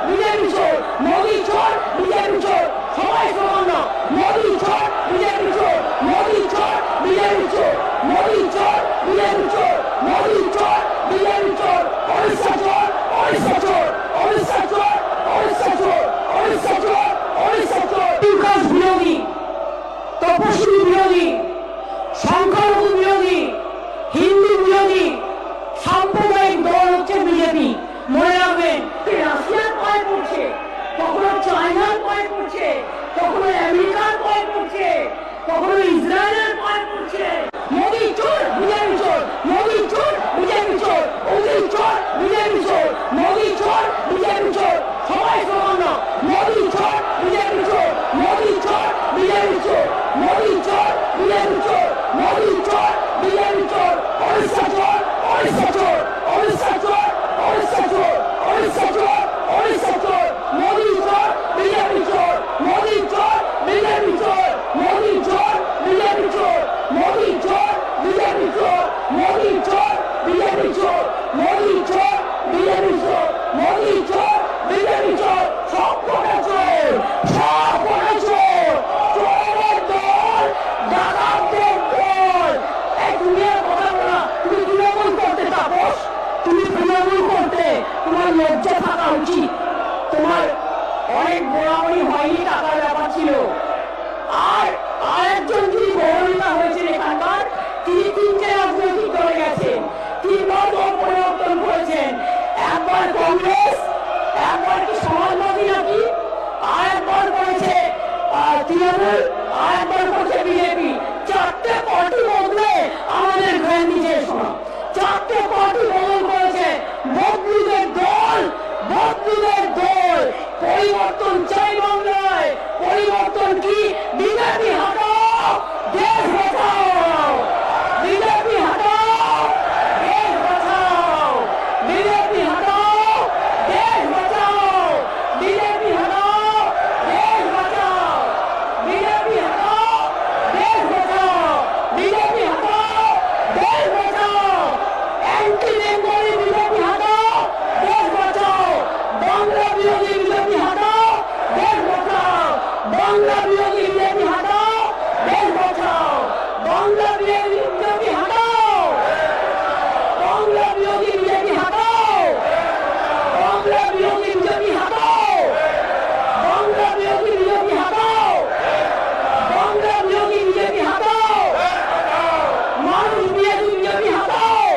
BJP চোর, মোদি চোর, BJP চোর, সবাই স্লোগান দাও, মোদি চোর, বিজেপি চোর, মোদি চোর, বিজেপি চোর, মোদি চোর, বিজেপি চোর, মোদি চোর, বিজেপি চোর, ওড়িশা চোর, ওড়িশা চোর, ওড়িশা চোর, ওড়িশা চোর, ওড়িশা চোর, ওড়িশা চোর। বিকাশ বিরোধী, তপস্বী বিরোধী, সংখ্যালঘু বিরোধী, হিন্দু বিরোধী সাম্প্রদায়িক দল হচ্ছে বিজেপি। মনে রাখবেন, রাশিয়ার পায়ে পড়ছে, কখনো চায়নার পায়ে পড়ছে, কখনো আমেরিকার পায়ে পড়ছে, কখনো ইসরায়েলের পায়ে পড়ছে। মোদি চোর, বিজেপি চোর, মোদি চোর, বিজেপি চোর, মোদি চোর, বিজেপি চোর, মোদি চোর, বিজেপি চোর, সবাই স্লোগান দাও, মোদি চোর, বিজেপি চোর, মোদি চোর, বিজেপি চোর, মোদি চোর, বিজেপি চোর, মোদি চোর, বিজেপি চোর, ওড়িশা চোর, ওড়িশা চোর, ওড়িশা চোর, ওড়িশা চোর, ওড়িশা চোর, ওড়িশা চোর, মোদি চোর, বিজেপি চোর, মোদি চোর, বিজেপি চোর, মোদি চোর, বিজেপি চোর, মোদি চোর, বিজেপি চোর, মোদি চোর, বিজেপি চোর, মোদি চোর, বিজেপি চোর, মোদি চোর, বিজেপি চোর, সব কটা চোর, সব কটা চোর, চোরের দল, ডাকাতদের দল। এই তুমি আর কথা বলো না, তুমি তৃণমূল করতে তাপস, তুমি তৃণমূল করতে, তোমার লজ্জা থাকা উচিত। তোমার অনেক গোড়ামড়ি হয়নি, টাকার ব্যাপার ছিল। আর আরেকজন যিনি গৌরবিতা হয়েছেন এখানকার, তিনি তিনটে রাজনৈতিক দলে গেছেন, তিনবার দল পরিবর্তন করেছেন। একবার কংগ্রেস, একবার কি সমাজবাদী নাকি, আর একবার করেছে তৃণমূল, আর একবার করেছে বিজেপি। চারটে পার্টি বদলে আমাদের জ্ঞান দিচ্ছে শোনা, চারটে পার্টি বদল করেছে। বদলুদের দল, বদলুদের দল। পরিবর্তন চাই বাংলায়, পরিবর্তন কি? বিজেপি হটাও, দেশ বাঁচাও, বিজেপি হটাও, দেশ বাঁচাও, বিজেপি হটাও, দেশ বাঁচাও, বিজেপি হটাও, দেশ বাঁচাও, বিজেপি হটাও, দেশ বাঁচাও, বিজেপি হটাও, দেশ বাঁচাও, অ্যান্টি বেঙ্গলি বিজেপি হটাও, দেশ বাঁচাও, বাংলা বিরোধী বিজেপি হটাও, দেশ বাঁচাও, বাংলা বিরোধী বিজেপি হটাও, দেশ বাঁচাও, বাংলা বিরোধী বিজেপি হটাও, বাংলা বিরোধী বিজেপি হটাও, বাংলা বিরোধী বিজেপি হটাও, বাংলা বিরোধী বিজেপি হটাও, বাংলা বিরোধী বিজেপি হটাও, মানুষ বিরোধী বিজেপি হটাও,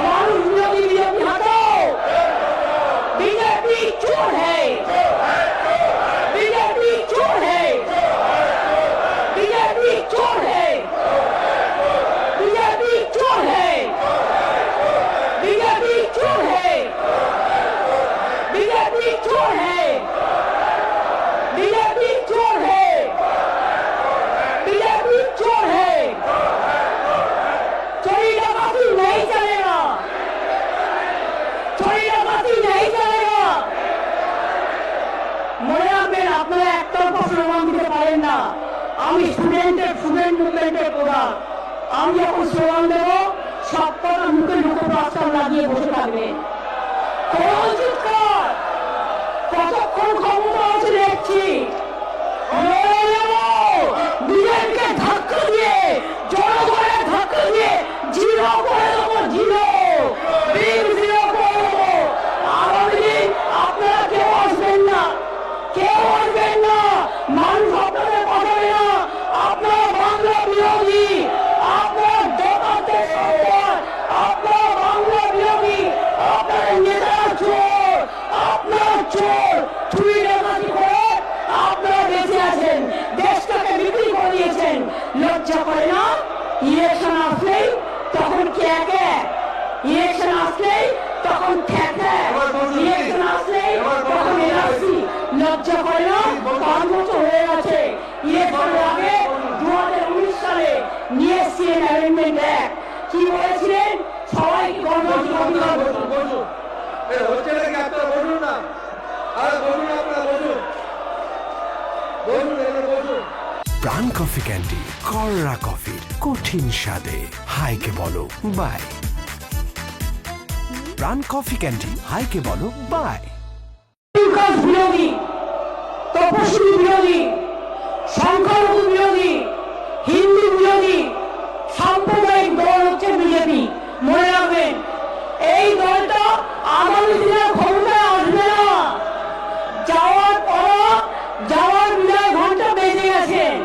মানুষ বিরোধী বিজেপি হটাও। बीजेपी चोर है, बीजेपी चोर है, बीजेपी चोर है, बीजेपी चोर है, बीजेपी चोर है, बीजेपी चोर है, बीजेपी चोर है, बीजेपी चोर है। चोरी डकैती नहीं चलेगा, चोरी डकैती नहीं चलेगा। মনে রাখবেন, আপনারা একতরফা স্লোগান দিতে পারেন না। আমি স্টুডেন্ট মুভমেন্টের প্রধান, আমি যখন স্লোগান দেবো সব কথা মুখে মুখপ্রাস্তাব লাগিয়ে বসে থাকবেন। চিৎকার, কতক্ষণ ক্ষমতা আছে দেখছি। বিজেপিকে ধাক্কা দিয়ে, জনগণের ধাক্কা দিয়ে জিরো করে দেবো, জিরো, বিগ জিরো করে দেবো। আগামী দিন আপনারা কেউ আসবেন না, কেউ আসবেন না, মানুষ আপনাদের পাঠাবে না। আপনারা বাংলা বিরোধী, আপনার ডাকাতের সরকার, আপনারা বাংলা বিরোধী, আপনার নেতারা চোর, আপনার চোর, চুরি ডাকাতি করে আপনারা বেঁচে আছেন, দেশটাকে বিক্রি করে দিয়েছেন। লজ্জা করে না? ইলেকশন আসলেই তখন কে কে, ইলেকশন আসলেই তখন ঠেক, ইলেকশন আসলেই তখন এনআরসি। লজ্জা করে না? 5 বছর হয়ে গেছে। ইলেকশনের আগে 2019 সালে নিয়ে এসেছিলেন অ্যামেন্ডমেন্ট অ্যাক্ট। কি বলেছিলেন? সবাইকে গণতান্ত্রিক অধিকার বসুন, হচ্ছে নাকি? আপনারা বসুন না, আর বসুন, আপনারা বসুন, বসুন, বসুন। প্রাণ কফি ক্যান্ডি, কররা কফির কঠিন স্বাদে হাইকে বলো বাই। প্রাণ কফি ক্যান্ডি, হাইকে বলো বাই। বিকাশ বিরোধী, তপশিলি বিরোধী, সংখ্যালঘু বিরোধী, হিন্দু বিরোধী সাম্প্রদায়িক দল হচ্ছে বিজেপি। মনে রাখবেন, এই দলটা আগামী দিনে ক্ষমতায় আসবে না। যাওয়ার পর যাওয়ার বিদায় ঘন্টা বেজে গেছেন।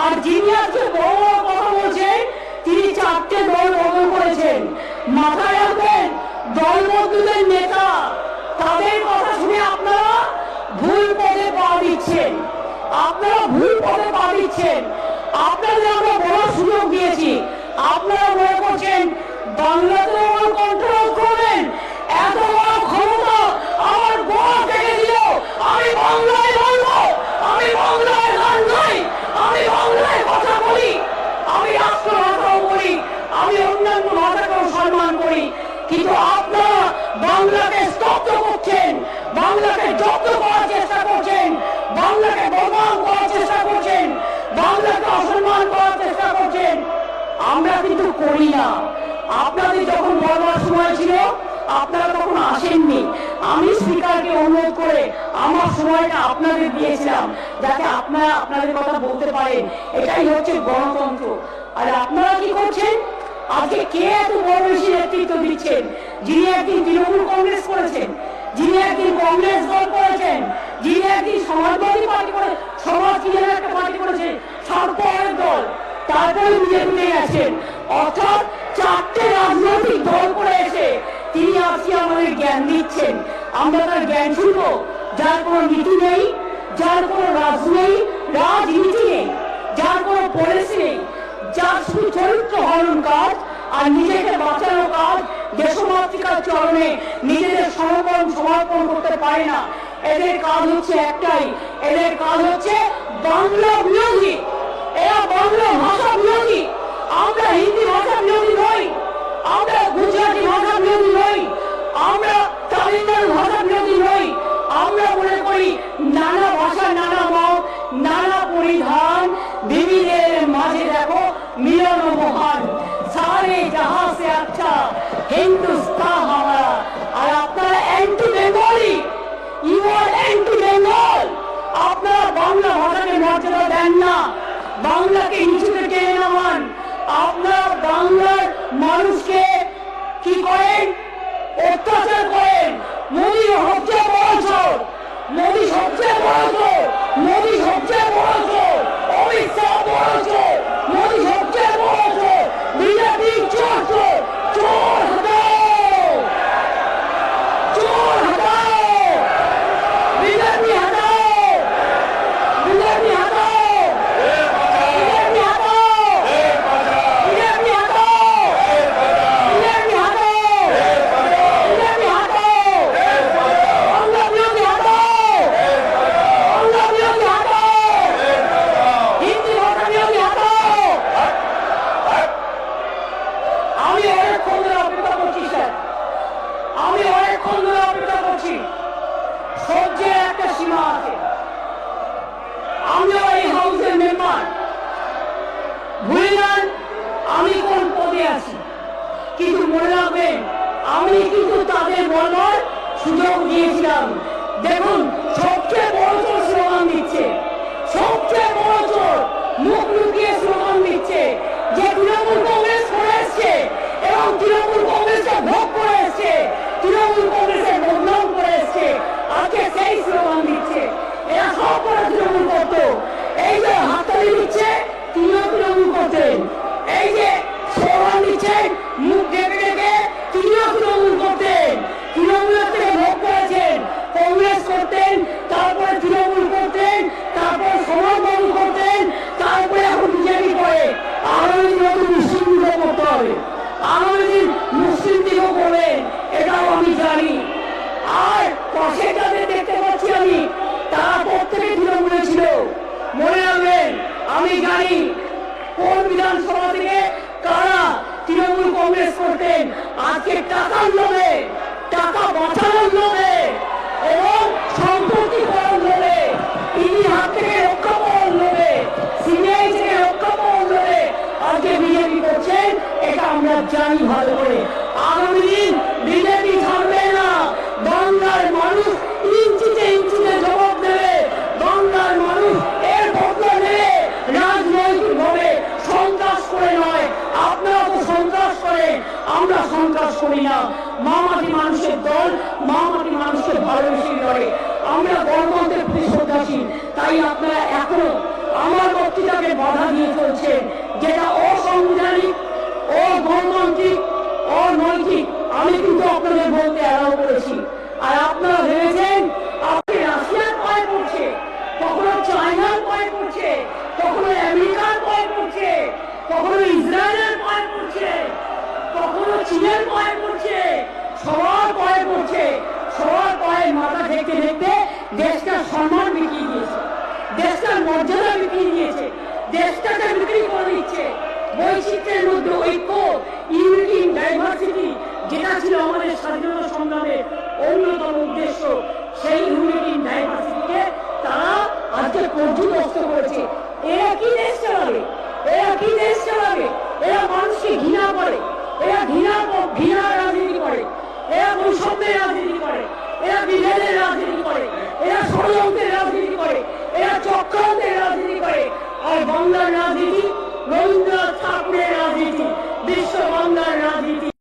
আর যিনি আজকে বড় বড় কথা বলছেন, তিনি 4টে দল বদল করেছেন। মাথায় রাখবেন, দলবদলুদের নেতা, তাদের কথা শুনে আপনারা ভুল পথে পা দিচ্ছেন। আপনারা ভুল পথে পা দিচ্ছেন। আপনাদের আমরা বড় সুযোগ দিয়েছি, আপনারা মনে করছেন বাংলাতে কন্ট্রোল করবেন। এত বড় ক্ষমতা আমার বড় থেকে দিল। আমি বাংলায় বলবো, আমি বাংলায় গান গাই, আমি বাংলায় কথা বলি, আমি রাষ্ট্র ভাষাও বলি, আমি অন্যান্য ভাষাকেও সম্মান করি। কিন্তু আপনারা বাংলাকে স্তব্ধ করছেন, বাংলাকে জব্দ করার চেষ্টা করছেন, বাংলাকে বদনাম করার চেষ্টা করছেন, বাংলাকে অসম্মান করার চেষ্টা করছেন। আমরা কিন্তু করি না। আপনাদের যখন বলবার সময় ছিল, আপনারা তখন আসেননি। আমি স্পিকারকে অনুরোধ করে আমার সময়টা আপনাদের দিয়েছিলাম, যাতে আপনারা আপনাদের কথা বলতে পারেন। এটাই হচ্ছে গণতন্ত্র। আর আপনারা কি করছেন? আজকে কে এত বড় বেশি নেতৃত্ব দিচ্ছেন? যিনি একদিন তৃণমূল কংগ্রেস করেছেন, যিনি একদিন কংগ্রেস দল করেছেন, যিনি একদিন সমাজবাদী পার্টি করে, সমাজ কি যেন একটা পার্টি করেছে, সার্বজনীন দল, তারপরে বিজেপিতে গেছেন। অর্থাৎ 4টে রাজনৈতিক দল করে এসে তিনি আজকে আমাদের জ্ঞান দিচ্ছেন। আমরা তার জ্ঞান শুনবো? যার কোনো নীতি নেই, যার কোনো রাজনীতি নেই, যার কোনো পলিসি নেই, যার শুধু চরিত্র হরণ কাজ আর নিজেকে বাঁচানো কাজ, দেশমাতৃকার চরণে নিজেদের সমর্পণ করতে পারে না। এদের কাজ হচ্ছে একটাই, এদের কাজ হচ্ছে বাংলা বিরোধী। এরা বাংলা ভাষা বিরোধী। আমরা হিন্দি ভাষা বিরোধী নই, আমরা গুজরাটি ভাষা বিরোধী নই, আমরা তামিলনাড়ু ভাষা বিরোধী নই। আমরা মনে করি নানা ভাষা, নানা মত, নানা পরিধান, বিবিধের মাঝে দেখো মিলন মহান। সারে জাহাঁ সে আচ্ছা হিন্দুস্তান হামারা। আর আপনারা anti Bengali, you are anti Bengal. আপনারা বাংলা ভাষাকে মর্যাদা দেন না, বাংলাকে নিচুতে টেনে নামান। আপনারা বাংলার মানুষকে কি করেন? অত্যাচার করেন। মোদী সবচেয়ে বড় চোর, মোদী সবচেয়ে বড় চোর, মোদী সবচেয়ে বড় চোর, অমিত শাহ বড় চোর, মোদী সবচেয়ে বড় চোর, বিজেপি চোর চোর। চোর হটাও, চোর হটাও, বিজেপি হটাও, বিজেপি হটাও, বিজেপি হটাও, বিজেপি হটাও, বিজেপি হটাও, বিজেপি হটাও, বাংলা বিরোধী হটাও, বাংলা বিরোধী হটাও, হিন্দি ভাষা বিরোধী হটাও। আমি অনেকক্ষণ ধরে অপেক্ষা করছি স্যার, আমি অনেকক্ষণ ধরে অপেক্ষা করছি। সহ্যের একটা সীমা আছে। আমিও এই হাউসের মেম্বার। ভুলে যান আমি কোন পদে আছি, কিন্তু মনে রাখবেন আমি কিন্তু তাদের বলবার সুযোগ দিয়েছিলাম। দেখুন, সবচেয়ে বড় চোর স্লোগান দিচ্ছে, সবচেয়ে বড় চোর মুখ লুকিয়ে স্লোগান দিচ্ছে যে তৃণমূল কংগ্রেস করে এসছে এবং তৃণমূল কংগ্রেসের ভোগ করে এসছে, তৃণমূল কংগ্রেসের বদনাম করে এসছে। আজকে সেই স্লোগান দিচ্ছে। এরা সব করে তৃণমূল করতো। এই যে হাততালি দিচ্ছে, তিনিও তৃণমূল করতেন। এই যে স্লোগান দিচ্ছেন মুখ ডেকে ডেকে, তিনিও তৃণমূল করতেন। তৃণমূলের থেকে ভোগ করেছেন, কংগ্রেস করতেন, তারপরে তৃণমূল করতেন, তারপর সমাজবাদী করতেন, তারপরে এখন বিজেপি করে। আগামী দিন নতুন মুসলিম লীগও করতে হবে, আগামী দিন মুসলিম লীগও করবেন, এটাও আমি জানি। আর পাশে যাদের দেখতে পাচ্ছি আমি, তারা প্রত্যেকে তৃণমূলে ছিল। মনে রাখবেন, আমি জানি কোন বিধানসভা থেকে কারা তৃণমূল কংগ্রেস করতেন। আজকে টাকার লোভে, টাকা বাঁচানোর লোভে এবং সম্পত্তি করার লোভে, ইডি হাত থেকে রক্ষা পাওয়ার লোভে, সিবিআই থেকে রক্ষা পাওয়ার লোভে আজকে বিজেপি করছেন। এটা আমরা জানি ভালো করে। আগামী দিন বিজেপি থাকবে না। বাংলার মানুষ ইঞ্চি সন্ত্রাস করি না। মা মাটি মানুষের দল, মা মাটি মানুষের ভালোবেসে লড়ে। আমরা গণতন্ত্রের প্রতি শ্রদ্ধাশীল, তাই আপনারা এখনো আমার বক্তৃতাকে বাধা দিয়ে চলছেন, যেটা অসাংবিধানিক, অগণতান্ত্রিক, অনৈতিক। আমি কিন্তু আপনাদের বলতে অ্যালাউ করেছি। আর আপনারা ভেবেছেন আপনি রাশিয়ার পায়ে পড়ছে, কখনো চায়নার পায়ে পড়ছে, কখনো আমেরিকার পায়ে পড়ছে, কখনো ইসরায়েলের পায়ে পড়ছে, কখনো চীনের পায়ে পড়ছে, সবার পায়ে পড়ছে। সবার পায়ে মাথা দেখতে দেখতে দেশটার সম্মান বিকিয়ে দিয়েছে, দেশটার মর্যাদা বিকিয়ে দিয়েছে, দেশটাকে বিক্রি করে দিচ্ছে। বৈচিত্র্যের মধ্যে ঐক্য, ইউনিটি ইন ডাইভার্সিটি, যেটা ছিল আমাদের স্বাধীনতা সংগ্রামের অন্যতম উদ্দেশ্য, সেই ইউনিটি ইন ডাইভার্সিটিকে তারা আজকে পর্যুদস্ত করেছে। এরা কি দেশ চালাবে? এরা কি দেশ চালাবে? এরা মানুষকে ঘৃণা করে, এরা ঘৃণার রাজনীতি করে, এরা বৈষম্যের রাজনীতি করে, এরা বিভেদের রাজনীতি করে, এরা ষড়যন্ত্রের রাজনীতি করে, এরা চক্রান্তের রাজনীতি করে। আর বাংলার রাজনীতি রবীন্দ্রনাথ ঠাকুরের রাজনীতি, বিশ্ব বাংলার রাজনীতি।